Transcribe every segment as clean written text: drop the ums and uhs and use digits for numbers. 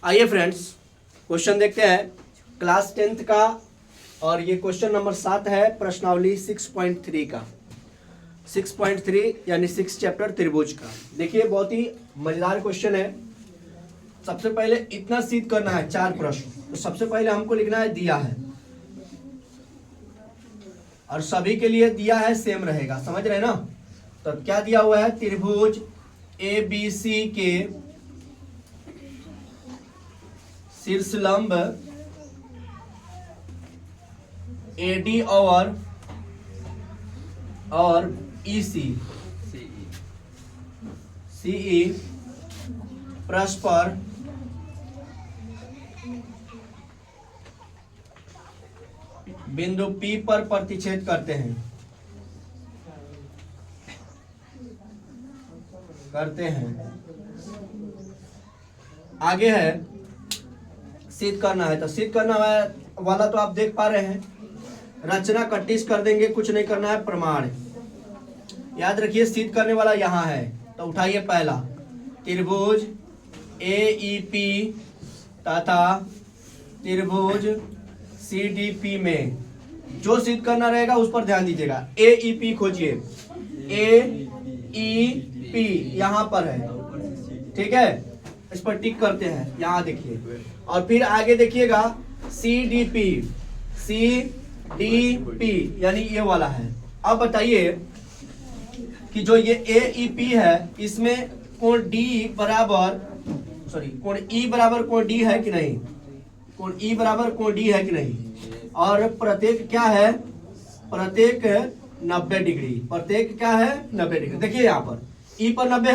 आइए friends, question देखते हैं क्लास 10th का, और ये क्वेश्चन नंबर 7 है प्रश्नावली 6.3 का। 6.3 यानी 6 चैप्टर त्रिभुज का। देखिए बहुत ही मजेदार क्वेश्चन है। सबसे पहले इतना सिद्ध करना है 4 प्रश्न। तो सबसे पहले हमको लिखना है दिया है, और सभी के लिए दिया है सेम रहेगा, समझ रहे हैं ना। तो क्या दिया हुआ है, त्रिभुज ABC के शीर्षलंब AD और EC CE परस्पर बिंदु P पर प्रतिच्छेद करते हैं आगे है सिद्ध करना है। तो सिद्ध करना वाला तो आप देख पा रहे हैं, रचना कटिस कर देंगे, कुछ नहीं करना है, प्रमाण याद रखिए। सिद्ध करने वाला यहाँ है, तो उठाइए पहला, त्रिभुज AEP तथा त्रिभुज CDP में जो सिद्ध करना रहेगा उस पर ध्यान दीजिएगा। AEP खोजिए, AEP यहाँ पर है, ठीक है, इस पर टिक करते हैं, यहाँ देखिए। और फिर आगे देखिएगा CDP यानी ये वाला है। अब बताइए कि जो ये AEP है, इसमें कोण D बराबर कोण E बराबर कोण D है कि नहीं, कोण E बराबर कोण D है कि नहीं। और प्रत्येक क्या है, प्रत्येक 90 डिग्री, प्रत्येक क्या है 90 डिग्री। देखिए यहाँ पर E पर 90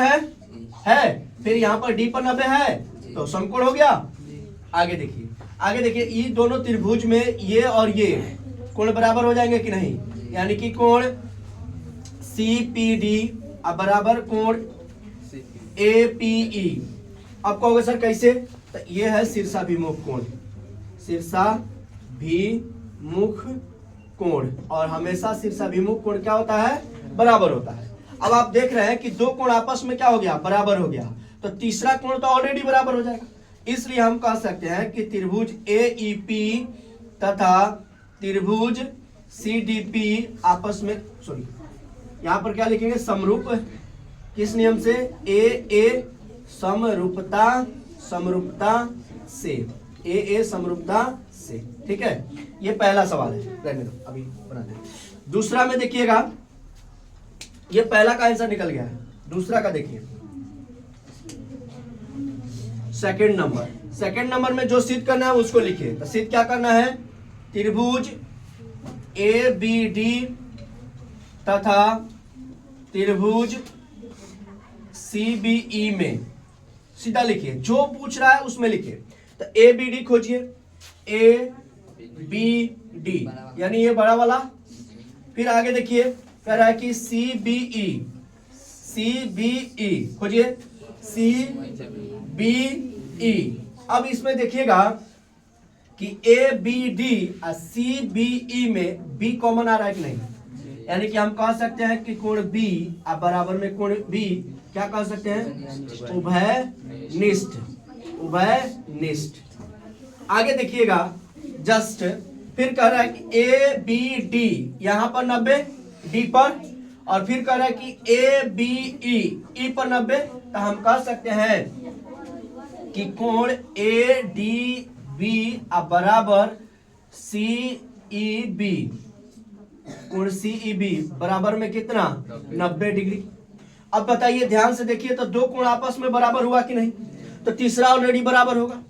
है, फिर यहाँ पर D पर 90 है, तो समकोण हो गया। आगे देखिए ये दोनों त्रिभुज में ये और ये कोण बराबर हो जाएंगे कि नहीं, यानी कि कोण CPD बराबर कोण APE। अब कहोगे सर कैसे, तो ये है शीर्षाभिमुख कोण, शीर्षाभिमुख कोण, और हमेशा शीर्षाभिमुख कोण क्या होता है, बराबर होता है। अब आप देख रहे हैं कि दो कोण आपस में क्या हो गया, बराबर हो गया, तो तीसरा कोण तो ऑलरेडी बराबर हो जाएगा। इसलिए हम कह सकते हैं कि त्रिभुज AEP तथा त्रिभुज CDP आपस में यहाँ पर क्या लिखेंगे, समरूप। किस नियम से, AA समरूपता से, AA समरूपता से, ठीक है। ये पहला सवाल है, रहने दो अभी बनाते हैं। दूसरा में देखिएगा, ये पहला का आंसर निकल गया है, दूसरा का देखिए सेकंड नंबर में जो सिद्ध करना है उसको लिखिए। तो सिद्ध क्या करना है, त्रिभुज ABD तथा त्रिभुज CBE में, सीधा लिखिए, जो पूछ रहा है उसमें लिखिए। तो ABD खोजिए, ABD यानी ये बड़ा वाला। फिर आगे देखिए कह रहा है कि CBE खोजिए, CBE। अब इसमें देखिएगा कि ABD और CBE में B कॉमन आ रहा है कि नहीं, यानी कि हम कह सकते हैं कि कोण B बराबर में कोण B क्या कह सकते हैं, उभयनिष्ठ। आगे देखिएगा जस्ट, फिर कह रहा है कि ABD यहाँ पर 90 D पर, और फिर कह रहा है कि ABE E पर 90। तो हम कह सकते हैं कि कोण ADB बराबर CEB, कोण CEB बराबर में कितना, 90 डिग्री। अब बताइए, ध्यान से देखिए, तो दो कोण आपस में बराबर हुआ कि नहीं, तो तीसरा ऑलरेडी बराबर होगा।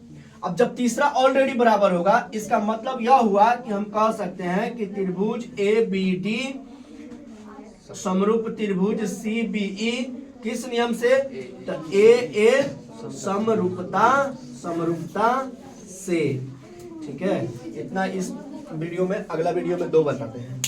अब जब तीसरा ऑलरेडी बराबर होगा, इसका मतलब यह हुआ कि हम कह सकते हैं कि त्रिभुज ABD समरूप त्रिभुज CBE किस नियम से, तो AA समरूपता से, ठीक है। इतना इस वीडियो में, अगला वीडियो में 2 बताते हैं।